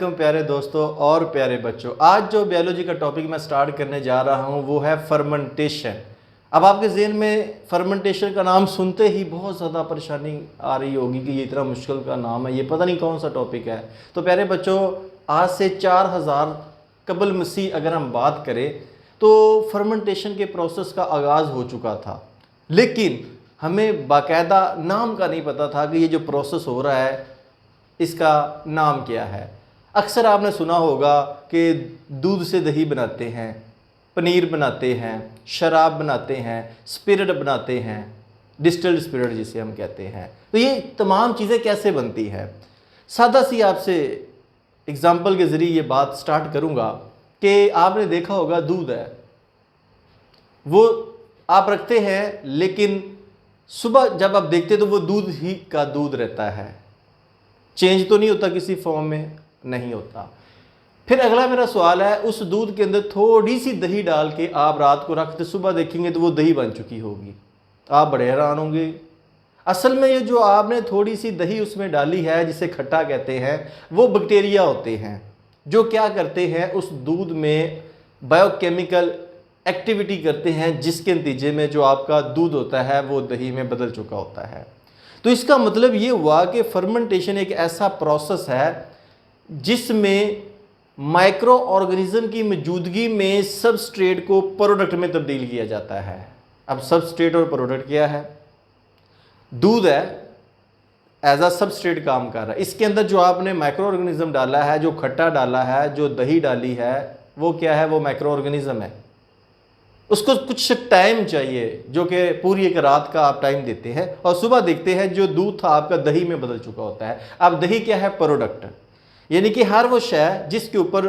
प्यारे दोस्तों और प्यारे बच्चों, आज जो बायोलॉजी का टॉपिक मैं स्टार्ट करने जा रहा हूं वो है फर्मेंटेशन। अब आपके ज़हन में फर्मेंटेशन का नाम सुनते ही बहुत ज़्यादा परेशानी आ रही होगी कि ये इतना मुश्किल का नाम है, ये पता नहीं कौन सा टॉपिक है। तो प्यारे बच्चों, आज से 4000 कबल मसीह अगर हम बात करें तो फर्मेंटेशन के प्रोसेस का आगाज़ हो चुका था, लेकिन हमें बाकायदा नाम का नहीं पता था कि ये जो प्रोसेस हो रहा है इसका नाम क्या है। अक्सर आपने सुना होगा कि दूध से दही बनाते हैं, पनीर बनाते हैं, शराब बनाते हैं, स्पिरिट बनाते हैं, डिस्टिल्ड स्पिरिट जिसे हम कहते हैं। तो ये तमाम चीज़ें कैसे बनती हैं? सादा सी आपसे एग्जाम्पल के ज़रिए ये बात स्टार्ट करूँगा कि आपने देखा होगा दूध है, वो आप रखते हैं, लेकिन सुबह जब आप देखते तो वो दूध ही का दूध रहता है, चेंज तो नहीं होता, किसी फॉर्म में नहीं होता। फिर अगला मेरा सवाल है, उस दूध के अंदर थोड़ी सी दही डाल के आप रात को रखते, सुबह देखेंगे तो वो दही बन चुकी होगी। आप बड़े हैरान होंगे। असल में ये जो आपने थोड़ी सी दही उसमें डाली है, जिसे खट्टा कहते हैं, वो बैक्टीरिया होते हैं जो क्या करते हैं, उस दूध में बायोकेमिकल एक्टिविटी करते हैं, जिसके नतीजे में जो आपका दूध होता है वो दही में बदल चुका होता है। तो इसका मतलब ये हुआ कि फर्मेंटेशन एक ऐसा प्रोसेस है जिसमें माइक्रो ऑर्गेनिज्म की मौजूदगी में सबस्ट्रेट को प्रोडक्ट में तब्दील किया जाता है। अब सबस्ट्रेट और प्रोडक्ट क्या है? दूध है, एज अ सबस्ट्रेट काम कर रहा है। इसके अंदर जो आपने माइक्रो ऑर्गेनिज्म डाला है, जो खट्टा डाला है, जो दही डाली है, वो क्या है? वो माइक्रो ऑर्गेनिज्म है। उसको कुछ टाइम चाहिए, जो कि पूरी एक रात का आप टाइम देते हैं, और सुबह देखते हैं जो दूध था आपका दही में बदल चुका होता है। अब दही क्या है? प्रोडक्ट। यानी कि हर वो शय जिसके ऊपर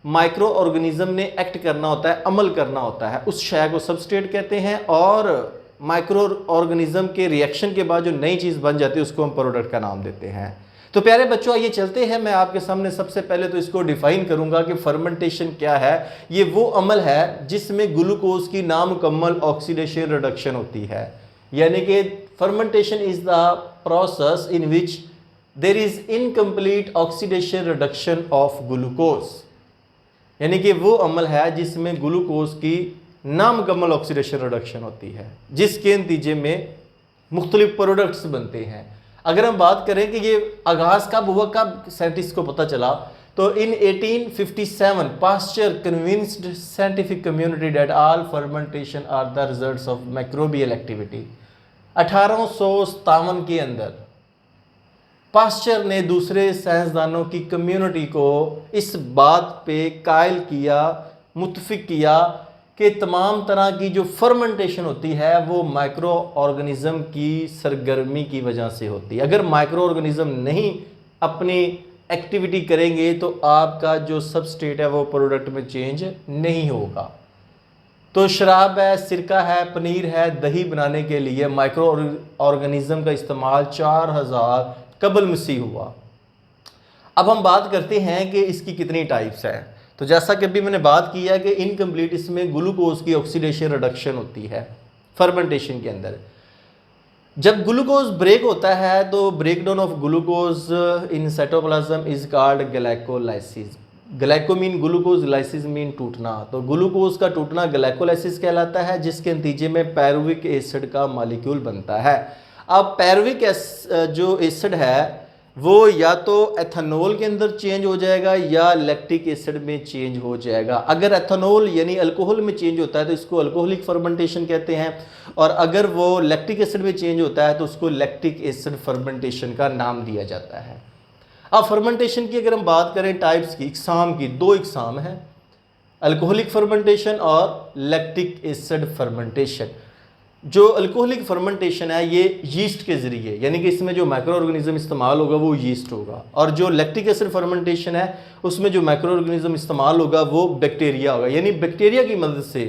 माइक्रो ऑर्गेनिज्म ने एक्ट करना होता है, अमल करना होता है, उस शय को सबस्ट्रेट कहते हैं, और माइक्रो ऑर्गेनिज्म के रिएक्शन के बाद जो नई चीज़ बन जाती है उसको हम प्रोडक्ट का नाम देते हैं। तो प्यारे बच्चों, आइए चलते हैं, मैं आपके सामने सबसे पहले तो इसको डिफाइन करूंगा कि फर्मेंटेशन क्या है। ये वो अमल है जिसमें ग्लूकोज की नामुकम्मल ऑक्सीडेशन रिडक्शन होती है। यानी कि fermentation is the process in which there is incomplete oxidation reduction of glucose. यानी कि वो अमल है जिसमें ग्लूकोज की नामुकम्मल ऑक्सीडेशन रिडक्शन होती है, जिसके नतीजे में मुख्तलिफ प्रोडक्ट्स बनते हैं। अगर हम बात करें कि ये आगाज़ कब हुआ, कब साइंटिस्ट को पता चला, तो in 1857 Pasteur convinced scientific community that all fermentation are the results of microbial activity. 1857 के अंदर पास्चर ने दूसरे साइंसदानों की कम्युनिटी को इस बात पे कायल किया, मुत्फिक किया कि तमाम तरह की जो फर्मेंटेशन होती है वो माइक्रो ऑर्गेनिज्म की सरगर्मी की वजह से होती है। अगर माइक्रो ऑर्गेनिज्म नहीं अपनी एक्टिविटी करेंगे तो आपका जो सबस्ट्रेट है वो प्रोडक्ट में चेंज नहीं होगा। तो शराब है, सिरका है, पनीर है, दही बनाने के लिए माइक्रो ऑर्गेनिज्म का इस्तेमाल 4000 कबल मसीह हुआ। अब हम बात करते हैं कि इसकी कितनी टाइप्स हैं। तो जैसा कि अभी मैंने बात की है कि इनकम्प्लीट इसमें ग्लूकोज की ऑक्सीडेशन रिडक्शन होती है फर्मेंटेशन के अंदर। जब ग्लूकोज ब्रेक होता है तो break down of glucose in cytoplasm is called glycolysis. Glyco mean glucose, lysis mean टूटना। तो ग्लूकोज का टूटना ग्लाइकोलाइसिस कहलाता है, जिसके नतीजे में पैरुविक एसिड का मॉलिक्यूल बनता है। अब पैरुविक जो एसिड है वो या तो एथेनॉल के अंदर चेंज हो जाएगा या लैक्टिक एसिड में चेंज हो जाएगा। अगर एथेनॉल यानी अल्कोहल में चेंज होता है तो इसको अल्कोहलिक फर्मेंटेशन कहते हैं, और अगर वो लैक्टिक एसिड में चेंज होता है तो उसको लैक्टिक एसिड फर्मेंटेशन का नाम दिया जाता है। अब फर्मेंटेशन की अगर हम बात करें टाइप्स की, इकसाम की, दो इकसाम है, अल्कोहलिक फर्मेंटेशन और लैक्टिक एसिड फर्मेंटेशन। जो अल्कोहलिक फर्मेंटेशन है ये यीस्ट के ज़रिए, यानी कि इसमें जो माइक्रो ऑर्गेनिज्म इस्तेमाल होगा वो यीस्ट होगा, और जो लैक्टिक एसिड फर्मेंटेशन है उसमें जो माइक्रो ऑर्गेनिज्म इस्तेमाल होगा वो बैक्टीरिया होगा। यानी बैक्टीरिया की मदद से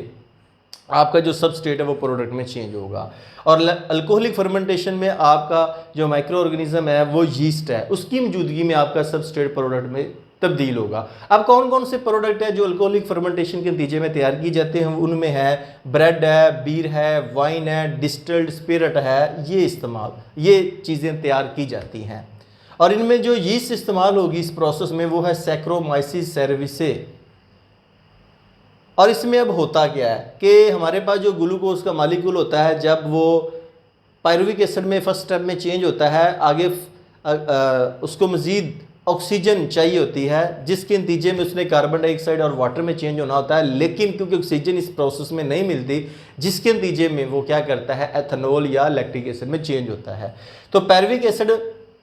आपका जो सबस्ट्रेट है वो प्रोडक्ट में चेंज होगा। और अल्कोहलिक फर्मेंटेशन में आपका जो माइक्रो ऑर्गेनिज्म है वो यीस्ट है, उसकी मौजूदगी में आपका सबस्ट्रेट प्रोडक्ट में तब्दील होगा। अब कौन कौन से प्रोडक्ट है जो अल्कोहलिक फर्मेंटेशन के नतीजे में तैयार की जाते हैं? उनमें है ब्रेड है, बीर है, वाइन है, डिस्टिल्ड स्पिरिट है, ये चीज़ें तैयार की जाती हैं। और इनमें जो यीस्ट इस्तेमाल होगी इस प्रोसेस में वो है सैक्रोमाइसिस सेरेविसे। और इसमें अब होता क्या है कि हमारे पास जो ग्लूकोज का मालिक्यूल होता है जब वो पायरुविक एसिड में फर्स्ट स्टेप में चेंज होता है, आगे उसको मज़ीद ऑक्सीजन चाहिए होती है, जिसके नतीजे में उसने कार्बन डाइऑक्साइड और वाटर में चेंज होना होता है, लेकिन क्योंकि ऑक्सीजन इस प्रोसेस में नहीं मिलती, जिसके नतीजे में वो क्या करता है, एथेनॉल या लैक्टिक एसिड में चेंज होता है। तो पायरुविक एसिड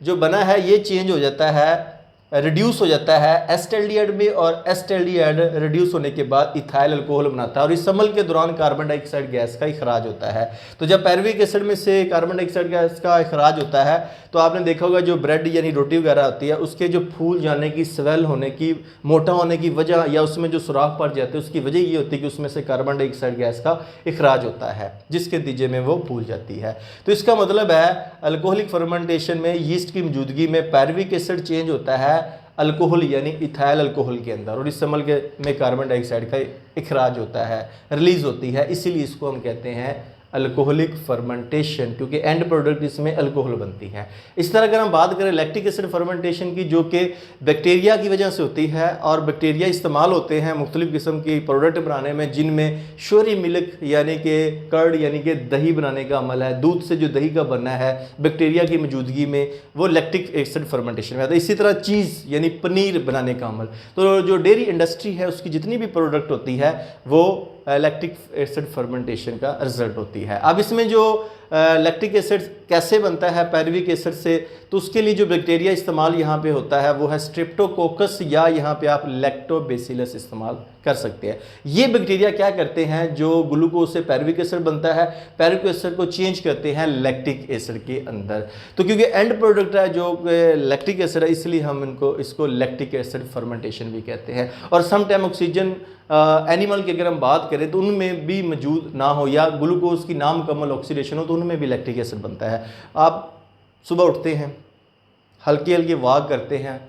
जो बना है ये चेंज हो जाता है, रिड्यूस हो जाता है एस्टेल्डिहाइड में, और एस्टेल्डिहाइड रिड्यूस होने के बाद इथाइल अल्कोहल बनाता है, और इस अमल के दौरान कार्बन डाइऑक्साइड गैस का इखराज होता है। तो जब पायरुविक एसिड में से कार्बन डाइऑक्साइड गैस का इखराज होता है तो आपने देखा होगा जो ब्रेड यानी रोटी वगैरह होती है उसके जो फूल जाने की, स्वेल होने की, मोटा होने की वजह या उसमें जो सुराख पड़ जाते हैं उसकी वजह ये होती है कि उसमें से कार्बन डाइऑक्साइड गैस का इखराज होता है, जिसके नतीजे में वो फूल जाती है। तो इसका मतलब है अल्कोहलिक फर्मेंटेशन में यीस्ट की मौजूदगी में पायरुविक एसिड चेंज होता है अल्कोहल यानी इथाइल अल्कोहल के अंदर, और इस अमल के में कार्बन डाइऑक्साइड का इखराज होता है, रिलीज होती है, इसीलिए इसको हम कहते हैं अल्कोहलिक फर्मेंटेशन, क्योंकि एंड प्रोडक्ट इसमें अल्कोहल बनती है। इस तरह अगर हम बात करें लैक्टिक एसिड फर्मेंटेशन की, जो कि बैक्टीरिया की वजह से होती है, और बैक्टीरिया इस्तेमाल होते हैं मुख्तलिफ़ किस्म की प्रोडक्ट बनाने में, जिनमें श्योरी मिल्क यानी कि कर्ड यानी कि दही बनाने का अमल है, दूध से जो दही का बनना है बैक्टीरिया की मौजूदगी में, वो लैक्टिक एसिड फर्मेंटेशन में आता है। इसी तरह चीज़ यानी पनीर बनाने का अमल, तो जो डेयरी इंडस्ट्री है उसकी जितनी भी प्रोडक्ट होती है वो लैक्टिक एसिड फर्मेंटेशन का रिजल्ट होती है। अब इसमें जो लैक्टिक एसिड कैसे बनता है पायरुविक एसिड से, तो उसके लिए जो बैक्टीरिया इस्तेमाल यहाँ पे होता है वो है स्ट्रेप्टोकोकस, या यहाँ पे आप लैक्टोबैसिलस इस्तेमाल कर सकते हैं। ये बैक्टीरिया क्या करते हैं, जो ग्लूकोज से पायरुविक एसिड बनता है, पायरुविक एसिड को चेंज करते हैं लैक्टिक एसिड के अंदर। तो क्योंकि एंड प्रोडक्ट है जो लैक्टिक एसिड है, इसलिए हम इसको लैक्टिक एसिड फर्मेंटेशन भी कहते हैं। और सम टाइम ऑक्सीजन एनिमल की अगर हम बात करें तो उनमें भी मौजूद ना हो, या ग्लूकोज की नामुकम्मल ऑक्सीडेशन हो, तो उनमें भी लैक्टिक एसिड बनता है। आप सुबह उठते हैं, हल्की हल्की वॉक करते हैं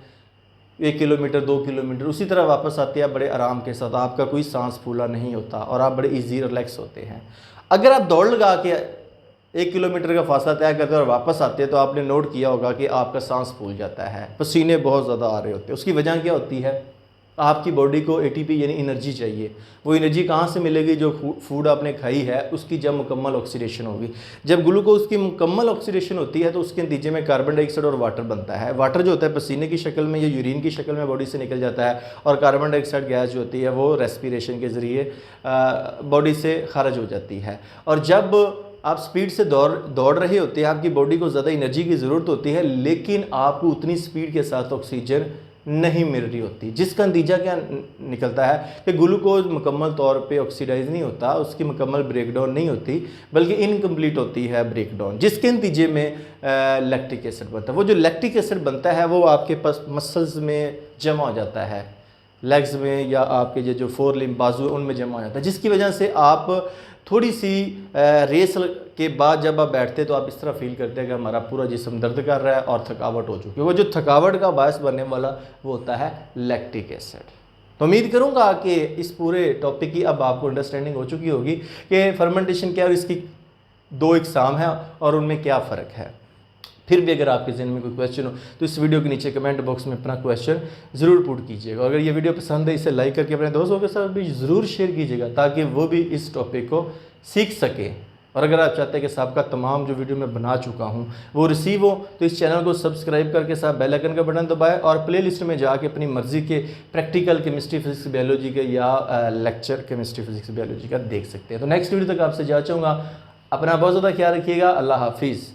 1 किलोमीटर 2 किलोमीटर, उसी तरह वापस आते हैं बड़े आराम के साथ, आपका कोई सांस फूला नहीं होता और आप बड़े इजी रिलैक्स होते हैं। अगर आप दौड़ लगा के 1 किलोमीटर का फासला तय करते हैं और वापस आते हैं तो आपने नोट किया होगा कि आपका सांस फूल जाता है, पसीने बहुत ज़्यादा आ रहे होते हैं। उसकी वजह क्या होती है, आपकी बॉडी को एटीपी यानी एनर्जी चाहिए। वो एनर्जी कहाँ से मिलेगी, जो फूड आपने खाई है उसकी जब मुकम्मल ऑक्सीडेशन होगी। जब ग्लूकोज की मुकम्मल ऑक्सीडेशन होती है तो उसके नतीजे में कार्बन डाइऑक्साइड और वाटर बनता है। वाटर जो होता है पसीने की शक्ल में या यूरिन की शक्ल में बॉडी से निकल जाता है, और कार्बन डाइऑक्साइड गैस जो होती है वो रेस्पिरेशन के ज़रिए बॉडी से खारिज हो जाती है। और जब आप स्पीड से दौड़ रहे होते हैं, आपकी बॉडी को ज़्यादा एनर्जी की ज़रूरत होती है, लेकिन आपको उतनी स्पीड के साथ ऑक्सीजन नहीं मिल रही होती, जिसका नतीजा क्या निकलता है कि ग्लूकोज मुकम्मल तौर पे ऑक्सीडाइज नहीं होता, उसकी मुकम्मल ब्रेकडाउन नहीं होती, बल्कि इनकम्प्लीट होती है ब्रेकडाउन, जिसके नतीजे में लैक्टिक एसिड बनता है। वो जो लैक्टिक एसिड बनता है वो आपके पास मसल्स में जमा हो जाता है, लेग्स में या आपके जो 4 लिम्ब बाजू उनमें जमा हो जाता है, जिसकी वजह से आप थोड़ी सी रेस के बाद जब आप बैठते तो आप इस तरह फील करते हैं कि हमारा पूरा जिस्म दर्द कर रहा है और थकावट हो चुकी है। वो जो थकावट का बायस बनने वाला वो होता है लैक्टिक एसिड। तो उम्मीद करूंगा कि इस पूरे टॉपिक की अब आपको अंडरस्टैंडिंग हो चुकी होगी कि फर्मेंटेशन क्या है और इसकी 2 इकसाम है और उनमें क्या फ़र्क है। फिर भी अगर आपके जहन में कोई क्वेश्चन हो तो इस वीडियो के नीचे कमेंट बॉक्स में अपना क्वेश्चन ज़रूर पुट कीजिएगा। अगर ये वीडियो पसंद है इसे लाइक करके अपने दोस्तों के साथ भी ज़रूर शेयर कीजिएगा ताकि वो भी इस टॉपिक को सीख सके। और अगर आप चाहते हैं कि साहब का तमाम जो वीडियो मैं बना चुका हूं वो रिसीव हो तो इस चैनल को सब्सक्राइब करके साथ बेल आइकन का बटन दबाएं और प्लेलिस्ट में जाके अपनी मर्ज़ी के प्रैक्टिकल केमिस्ट्री फिजिक्स बायोलॉजी के या लेक्चर केमिस्ट्री फिजिक्स बायोलॉजी का देख सकते हैं। तो नेक्स्ट वीडियो तक आपसे जा चाहूँगा, अपना बहुत ज़्यादा ख्याल रखिएगा। अल्लाह हाफिज़।